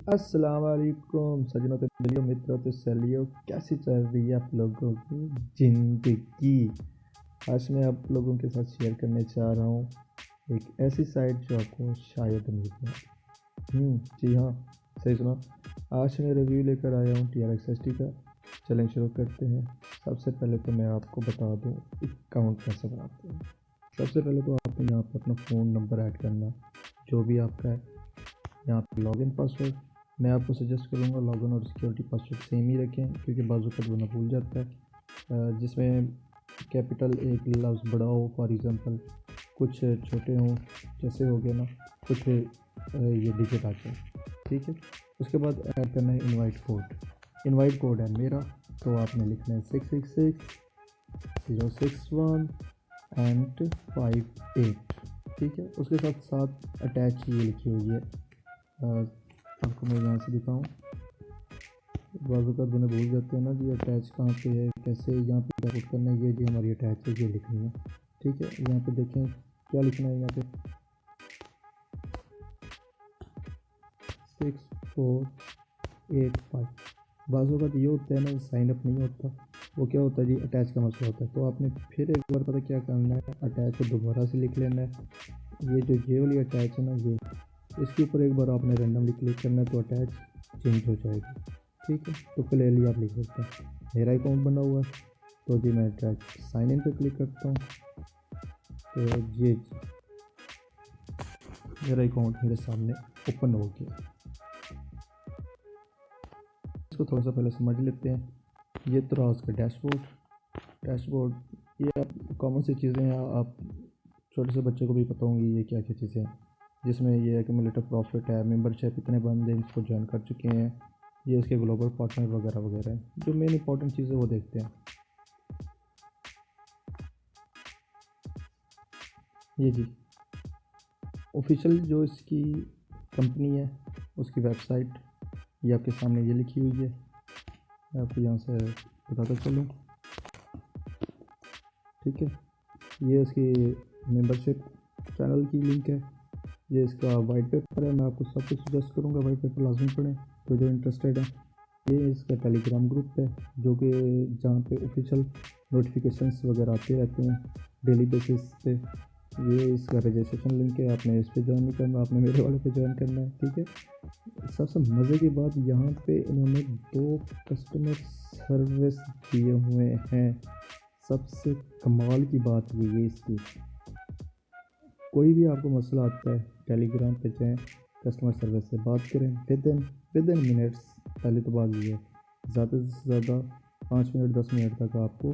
अस्सलाम वालेकुम सजनों तो मिलियो मित्रों तो सलियो, कैसी चल रही है आप लोगों की ज़िंदगी। आज मैं आप लोगों के साथ शेयर करने चाह रहा हूँ एक ऐसी साइट जो आपको शायद नहीं पता। जी हाँ, सही सुना। आज मैं रिव्यू लेकर आया हूँ TRX-ST का। चलें शुरू करते हैं। सबसे पहले तो मैं आपको बता दूँ अकाउंट कैसे बनाते हैं। सबसे पहले तो आपको यहाँ पर अपना फ़ोन नंबर ऐड करना जो भी आपका है। यहाँ पर लॉगिन पासवर्ड मैं आपको सजेस्ट करूँगा लॉगिन और सिक्योरिटी पासवर्ड सेम ही रखें, क्योंकि बाजू का बंदा भूल जाता है। जिसमें कैपिटल एक लफ्ज़ बड़ा हो, फॉर एग्ज़ाम्पल कुछ छोटे हों, जैसे हो गया ना कुछ ये डिजिट आ जाए, ठीक है। उसके बाद ऐड करना है इनवाइट कोड है मेरा, तो आपने लिखना है 666 061 एंड 58, ठीक है। उसके साथ साथ अटैच ये लिखी हुई है, आपको मैं यहाँ से दिखाऊँ। बाज़ू का मैंने भूल जाते हैं ना कि अटैच कहाँ पे है, कैसे यहाँ पे क्या पुट करना है। ये जी हमारी अटैच है, ये लिखनी है, ठीक है। यहाँ पे देखें क्या लिखना है, यहाँ पे 6485। बाज़ू का ये होता है ना, साइन अप नहीं होता, वो क्या होता है जी, अटैच का मसला होता है। तो आपने फिर एक बार पता क्या करना है, अटैच को दोबारा से लिख लेना है। ये वाली अटैच है ना, ये इसके ऊपर एक बार आपने रैंडमली क्लिक करना है तो अटैच चेंज हो जाएगी, ठीक है। तो क्लियरली आप लिख सकते हैं। मेरा अकाउंट बना हुआ है, तो जी मैं अटैच साइन इन पे क्लिक करता हूँ, तो ये मेरा अकाउंट मेरे सामने ओपन हो गया। इसको थोड़ा सा पहले समझ लेते हैं। ये तो रहा उसका डैशबोर्ड। ये आप कॉमन सी चीज़ें हैं, आप छोटे से बच्चे को भी पता होंगी ये क्या क्या चीज़ें हैं। जिसमें ये एक्यूमुलेटर प्रॉफिट है, मेंबरशिप इतने बंदे इसको ज्वाइन कर चुके हैं, ये इसके ग्लोबल पार्टनर वगैरह वगैरह हैं। जो मेन इंपॉर्टेंट चीज़ें वो देखते हैं। ये जी ऑफिशियल जो इसकी कंपनी है उसकी वेबसाइट ये आपके सामने ये लिखी हुई है, मैं आपको यहाँ से बताता चलूँ, ठीक है। ये इसकी मेंबरशिप चैनल की लिंक है, ये इसका वाइट पेपर है। मैं आपको सब कुछ सजेस्ट करूँगा वाइट पेपर लाजमी पढ़ें तो जो इंटरेस्टेड है। ये इसका टेलीग्राम ग्रुप है जो कि जहाँ पे ऑफिशियल नोटिफिकेशंस वगैरह आते रहते हैं डेली बेसिस पे। ये इसका रजिस्ट्रेशन लिंक है, आपने इस पे ज्वाइन नहीं करना, आपने मेरे वाले पे ज्वाइन करना है, ठीक है। सबसे मज़े की बात यहाँ पे इन्होंने 2 कस्टमर सर्विस दिए हुए हैं। सबसे कमाल की बात ये है इसकी, कोई भी आपको मसला आता है टेलीग्राम पे जाएँ, कस्टमर सर्विस से बात करें, विद इन मिनट्स। पहले तो बात ये है, ज़्यादा से ज़्यादा 5 मिनट 10 मिनट तक आपको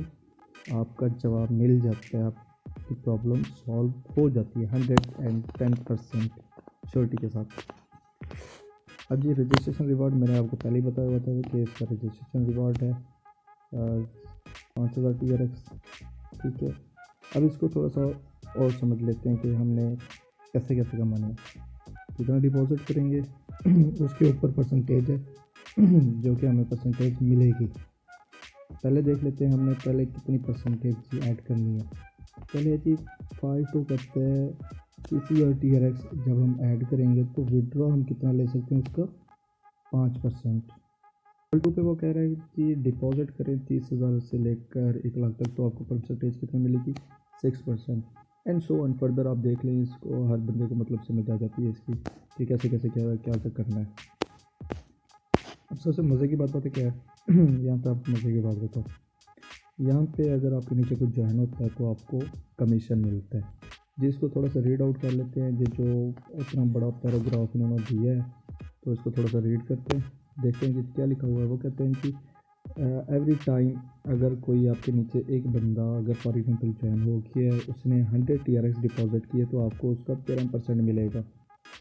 आपका जवाब मिल जाता है, आपकी प्रॉब्लम सॉल्व हो जाती है 110% श्योरिटी के साथ। अब ये रजिस्ट्रेशन रिवार्ड मैंने आपको पहले ही बताया हुआ था कि इसका रजिस्ट्रेशन रिवार्ड है 5000 TRX, ठीक है। अब इसको थोड़ा सा और समझ लेते हैं कि हमने कैसे कैसे कमाना है। कितना डिपॉजिट करेंगे उसके ऊपर परसेंटेज है जो कि हमें परसेंटेज मिलेगी। पहले देख लेते हैं हमने पहले कितनी परसेंटेज ऐड करनी है। पहले जी 5 टू करते हैं किसी और TRX जब हम ऐड करेंगे तो विड्रॉ हम कितना ले सकते हैं, उसका 5%। लेवल 2 पे वो कह रहा है कि डिपॉजिट करें 30,000 से लेकर 1 लाख तक, तो आपको परसेंटेज कितनी मिलेगी, 6%। एंड सो ऑन फर्दर आप देख लें, इसको हर बंदे को मतलब समझ आ जाती है इसकी कि कैसे कैसे क्या क्या तक करना है। अब सबसे मज़े की बात पता क्या है यहाँ पे आप मज़े की बात बताओ, यहाँ पे अगर आपके नीचे कुछ ज्वाइन होता है तो आपको कमीशन मिलता है। जिसको थोड़ा सा रीड आउट कर लेते हैं, जो इतना बड़ा पैराग्राफ इन्होंने दिया है तो इसको थोड़ा सा रीड करते हैं, देखते हैं कि क्या लिखा हुआ है। वो कहते हैं कि एवरी टाइम अगर कोई आपके नीचे एक बंदा अगर फॉर एग्जाम्पल ज्वाइन हो गया है, उसने 100 TRX डिपॉजिट किए तो आपको उसका 13% मिलेगा।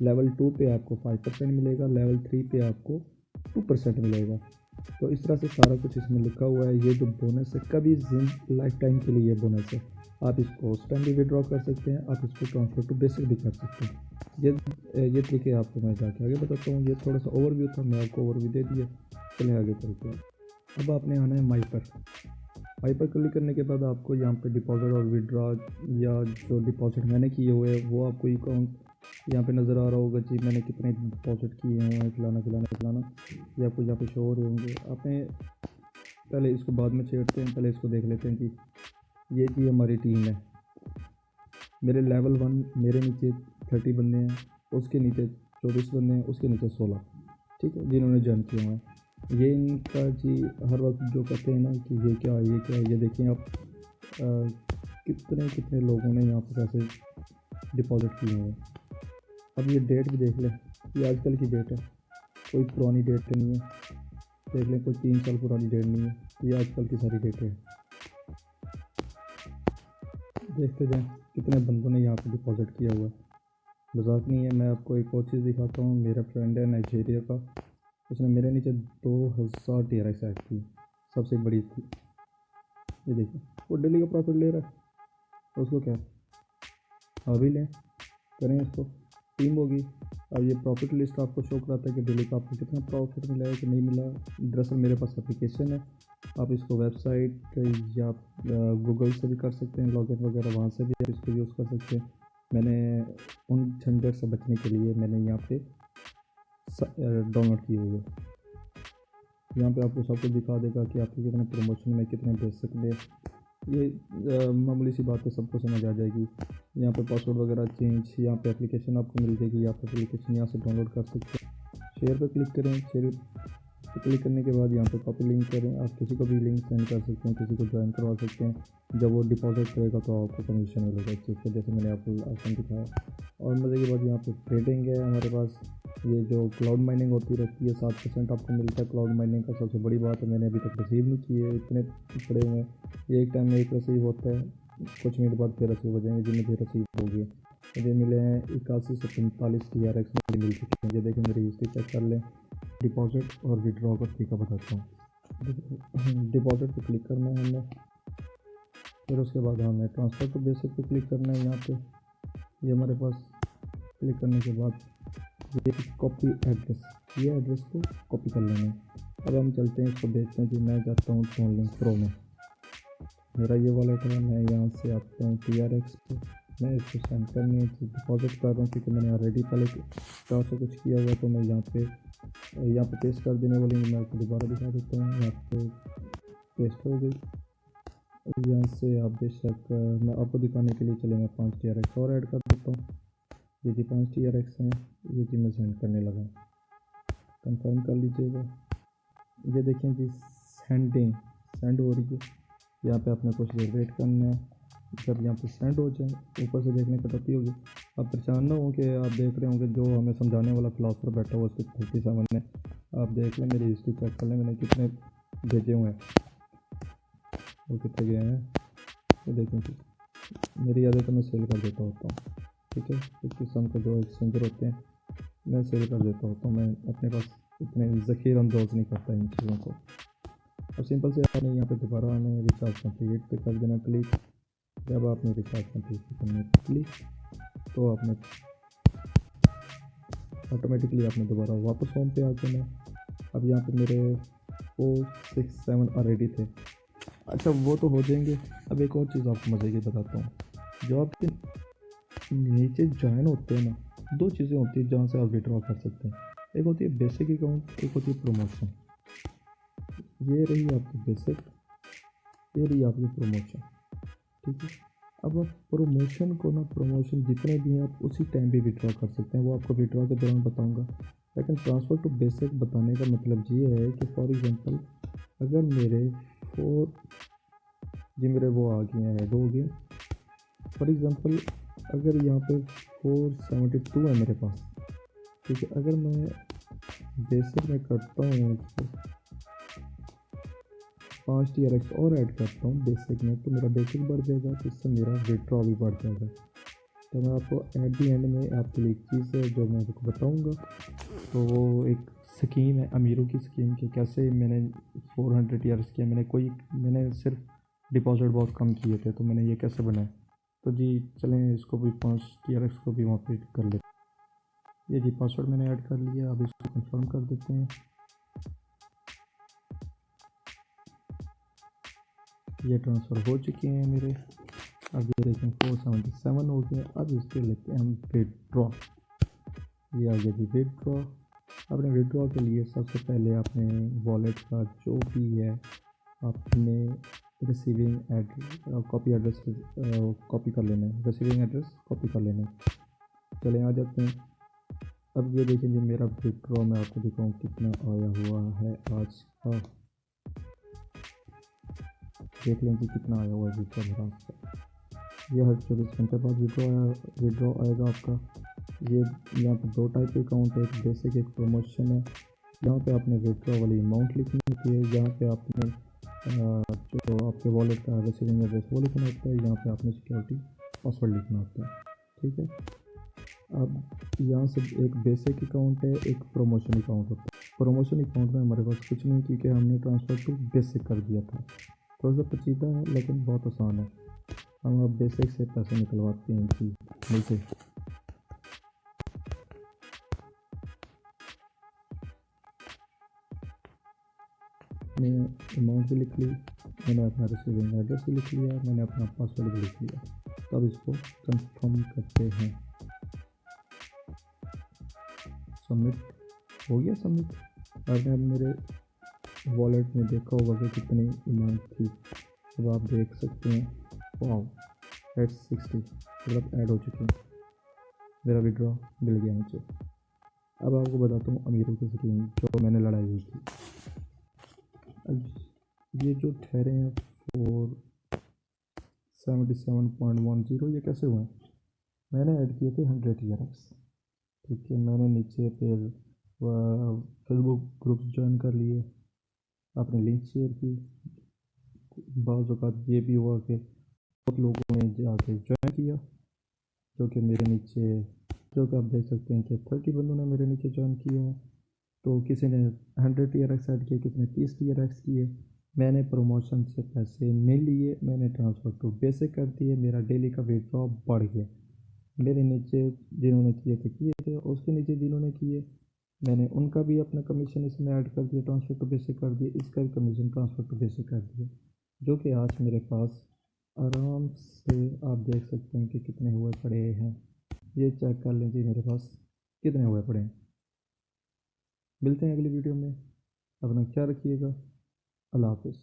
लेवल 2 पे आपको 5% मिलेगा, लेवल 3 पे आपको 2% मिलेगा। तो इस तरह से सारा कुछ इसमें लिखा हुआ है। ये जो बोनस है कभी लाइफ टाइम के लिए ये बोनस है, आप इसको उस टाइम भी विड्रॉ कर सकते हैं, आप इसको ट्रांसफर टू बेसिक भी कर सकते हैं। ये तरीके आपको मैं जाके आगे बताता हूँ। ये थोड़ा सा ओवरव्यू था, मैं आपको ओवरव्यू दे दिया, चलिए आगे चलते हैं। अब आपने आना है माई पर क्लिक करने के बाद आपको यहाँ पे डिपॉजिट और विड्रॉ या जो डिपॉजिट मैंने किए हुए हैं वो आपको अकाउंट यहाँ पे नज़र आ रहा होगा जी मैंने कितने डिपॉजिट किए हैं, फलाना फलाना फलाना, ये आपको यहाँ पे शो हो रहे होंगे। आपने पहले इसको बाद में छेड़ते हैं, पहले इसको देख लेते हैं कि ये जी हमारी टीम है। मेरे लेवल 1 मेरे नीचे 30 बंदे हैं, उसके नीचे 24 बंदे हैं, उसके नीचे 16, ठीक है, जिन्होंने ज्वाइन किया हुआ है। ये इनका जी हर वक्त जो कहते हैं ना कि ये क्या है ये क्या है, ये देखें आप कितने कितने लोगों ने यहाँ पर पैसे डिपॉजिट किए हुए हैं। अब ये डेट भी देख लें, ये आजकल की डेट है, कोई पुरानी डेट नहीं है। देख लें, कोई 3 साल पुरानी डेट नहीं है, ये आजकल की सारी डेटें हैं। देखते जाएं कितने बंदों ने यहाँ पे डिपॉजिट किया हुआ है, मजाक नहीं है। मैं आपको एक और चीज़ दिखाता हूँ। मेरा फ्रेंड है नाइजीरिया का, उसने मेरे नीचे 2000 TRX ऐड की, सबसे बड़ी थी। ये देखिए वो डेली का प्रॉफिट ले रहा है, तो उसको क्या, अभी लें, करें इसको, टीम होगी। अब ये प्रॉफिट लिस्ट आपको शो कराता है कि डेली का आपको कितना प्रॉफिट मिला है कि नहीं मिला। दरअसल मेरे पास एप्लीकेशन है, आप इसको वेबसाइट या गूगल से भी कर सकते हैं, लॉगिन वगैरह, वहाँ से भी आप इसको यूज़ कर सकते हैं। मैंने उन झंझट से बचने के लिए मैंने यहाँ पे डाउनलोड की हुई है। यहाँ पे आपको सब कुछ दिखा देगा कि आपके कितने प्रमोशन में कितने बेसिक में, ये मामूली सी बातें सबको समझ आ जाएगी। यहाँ पे पासवर्ड वगैरह चेंज, यहाँ पे एप्लीकेशन आपको मिल जाएगी, आप एप्लीकेशन यहाँ से डाउनलोड कर सकते हैं। शेयर पे क्लिक करें, शेयर पे क्लिक करने के बाद यहाँ पे कॉपी लिंक करें, आप किसी को भी लिंक सेंड कर सकते हैं, किसी को ज्वाइन करवा सकते हैं। जब वो डिपॉजिट करेगा तो आपको कमीशन मिलेगा इस चीज़ का, जैसे मैंने आपको आसान दिखाया। और मज़े की बात यहाँ पे ट्रेडिंग है हमारे पास, ये जो क्लाउड माइनिंग होती रहती है 7% आपको मिलता है क्लाउड माइनिंग का, सबसे बड़ी बात है। मैंने अभी तक रिसीव नहीं की है, इतने पड़े हुए हैं। एक टाइम में एक रिसीव होता है, कुछ मिनट बाद फिर रिसीव हो जाएंगे, जिनमें फिर रिसीव हो गए। मुझे मिले हैं 81 से 45 TRX मुझे मिल चुके हैं। ये देखें मेरी हिस्ट्री चेक कर लें। डिपॉजिट और विड्रॉ का तरीका बताता हूँ। डिपॉजिट पे क्लिक करना है हमें, फिर उसके बाद हमें ट्रांसफ़र टू बेसिक पे क्लिक करना है। यहाँ पे ये हमारे पास क्लिक करने के बाद ये कॉपी एड्रेस, ये एड्रेस को कॉपी कर लेना है। अब हम चलते हैं, इसको देखते हैं कि मैं जाता हूँ टोनलिंक प्रो में, मेरा ये वॉलेट है, मैं यहाँ से आता हूँ TRX पे, मैं इसको सेंड करने डिपॉजिट कर रहा हूँ क्योंकि मैंने ऑलरेडी पहले 400 कुछ किया हुआ है। तो मैं यहाँ पे पेस्ट कर देने वाली हूँ। मैं आपको दोबारा दिखा देता हूँ, यहाँ पे पेस्ट हो गई। यहाँ से आप बेशक मैं आपको दिखाने के लिए चले मैं 5 TRX और ऐड कर देता हूँ। ये जी 5 TRX हैं, ये जी मैं सेंड करने लगा, कंफर्म कर लीजिएगा। ये देखें जी सेंड हो रही है। यहाँ पे आपने कुछ देर वेट करना है, जब यहाँ पे सेंड हो जाए ऊपर से देखने कटौती होगी। आप परेशान ना हो कि आप देख रहे होंगे जो हमें समझाने वाला फिलासफर बैठा हुआ उसके 37 है। आप देख लें, मेरी हिस्ट्री चेक कर लें, मैंने कितने भेजे हुए हैं और कितने गए हैं। तो देखें कि मेरी आदत तो मैं सेल कर देता होता हूँ, ठीक है। इस किस्म के जो एक्सचेंजर होते हैं मैं सेल कर देता होता हूँ, मैं अपने पास इतने ज़ख़ीर अंदोज़ नहीं करता इन चीज़ों को। अब सिंपल से आपने यहाँ पे दोबारा आने रिचार्ज कंप्लीट पे कर देना क्लिक। जब आपने रिचार्ज कंप्लीट करने क्लिक तो आपने ऑटोमेटिकली आपने दोबारा वापस होम पे आ जाना। अब यहाँ पे मेरे 4, 6, 7 ऑलरेडी थे। अच्छा वो तो हो जाएंगे। अब एक और चीज़ आपको मज़े की बताता हूँ, जो आपके नीचे ज्वाइन होते हैं ना, 2 चीज़ें होती हैं जहाँ से आप विड्रॉ कर सकते हैं। एक होती है बेसिक अकाउंट, एक होती है प्रमोशन। ये रही आपकी बेसिक, ये रही आपकी प्रमोशन, ठीक है। अब आप प्रमोशन को ना, प्रमोशन जितने भी हैं आप उसी टाइम पे विड्रॉ कर सकते हैं, वो आपको विड्रॉ के दौरान बताऊंगा। लेकिन ट्रांसफ़र टू बेसिक बताने का मतलब ये है कि फॉर एग्जांपल अगर मेरे 4 जी मेरे वो आ गए हैं, 2 हो गए। फॉर एग्जांपल अगर यहाँ पे 472 है मेरे पास, ठीक है। अगर मैं बेसिक में करता हूँ 5 TRX और ऐड करता हूँ बेसिक में, तो मेरा बेसिक बढ़ जाएगा, तो इससे मेरा विड्रॉ भी बढ़ जाएगा। तो मैं आपको एट दी एंड में आपके लिए एक चीज़ है जो मैं आपको बताऊँगा। तो वो एक स्कीम है, अमीरों की स्कीम कि कैसे मैंने 400 TRX किया। मैंने सिर्फ डिपॉजिट बहुत कम किए थे, तो मैंने ये कैसे बनाया। तो जी चलें इसको भी 5 TRX को भी वहाँ पे कर लेते हैं। ये जी पासवर्ड मैंने ऐड कर लिया, अब इसको कंफर्म कर देते हैं। ये ट्रांसफ़र हो चुके हैं मेरे। अब ये देखें 477 हो गया। अब इसके लेते हैं हम विड्रॉ। ये आ गया जी विड्रॉ। अपने विड्रॉ के लिए सबसे पहले आपने वॉलेट का जो भी है आपने receiving address copy address copy कर लेना है, रिसीविंग एड्रेस कॉपी कर लेना है। चले आ जाते हैं। अब ये देखें जी मेरा विड्रॉ मैं आपको दिखाऊँ कितना आया हुआ है आज का। देख लें कि कितना आया हुआ है विड्रॉ मेरा आज का। ये हर 24 घंटे बाद विड्रॉ आएगा आपका। ये यहाँ पर दो टाइप के अकाउंट है, एक बेसिक एक प्रमोशन है। यहाँ पे आपने विड्रॉ वाली अमाउंट लिखनी होती है, यहाँ पे आपने जो आपके वॉलेट का रिसीविंग एड्रेस वो लिखना होता है, यहाँ पे आपने सिक्योरिटी पासवर्ड लिखना होता है। ठीक है। अब यहाँ से एक बेसिक अकाउंट है, एक प्रमोशन अकाउंट होता है। प्रमोशन अकाउंट में हमारे पास कुछ नहीं क्योंकि हमने ट्रांसफ़र टू बेसिक कर दिया था। थोड़ा सा पेचीदा है लेकिन बहुत आसान है। हम अब बेसिक से पैसे निकलवाते हैं जी जैसे मैंने अमाउंट भी लिख ली, मैंने अपना रिसीविंग एड्रेस भी लिख लिया, मैंने अपना पासवर्ड भी लिख लिया। तब इसको कंफर्म करते हैं। सबमिट हो गया। सबमिट। आपने अब मेरे वॉलेट में देखा होगा कि कितनी अमाउंट थी। अब आप देख सकते हैं वाओ 860 मतलब ऐड हो चुकी है। मेरा विड्रॉ मिल गया मुझे। अब आपको बताता हूँ अमीरों की स्कीम जो मैंने लड़ाई हुई थी। अब ये जो ठहरे हैं 477.10 ये कैसे हुए? मैंने ऐड किए थे 100 TRX। ठीक है। मैंने नीचे फिर फेसबुक ग्रुप ज्वाइन कर लिए, अपनी लिंक शेयर की। बाज़ औक़ात ये भी हुआ कि बहुत लोगों ने जाके ज्वाइन किया जो कि मेरे नीचे, जो कि आप देख सकते हैं कि 30 बंदों ने मेरे नीचे ज्वाइन किया है। तो किसी ने 100 TRX ऐड किए, किसी ने 30 TRX किए। मैंने प्रमोशन से पैसे नहीं लिए, मैंने ट्रांसफ़र टू बेसिक कर दिए। मेरा डेली का विड्रॉ बढ़ गया। मेरे नीचे जिन्होंने किए थे, उसके नीचे जिन्होंने किए मैंने उनका भी अपना कमीशन इसमें ऐड कर दिया, ट्रांसफ़र टू बेसिक कर दिया। इसका भी कमीशन ट्रांसफ़र टू बेसिक कर दिया, जो कि आज मेरे पास आराम से आप देख सकते हैं कि कितने हुए पड़े हैं। ये चेक कर लें जी मेरे पास कितने हुए पड़े हैं। मिलते हैं अगली वीडियो में। अपना ख्याल रखिएगा। अल्लाह हाफ़िज़।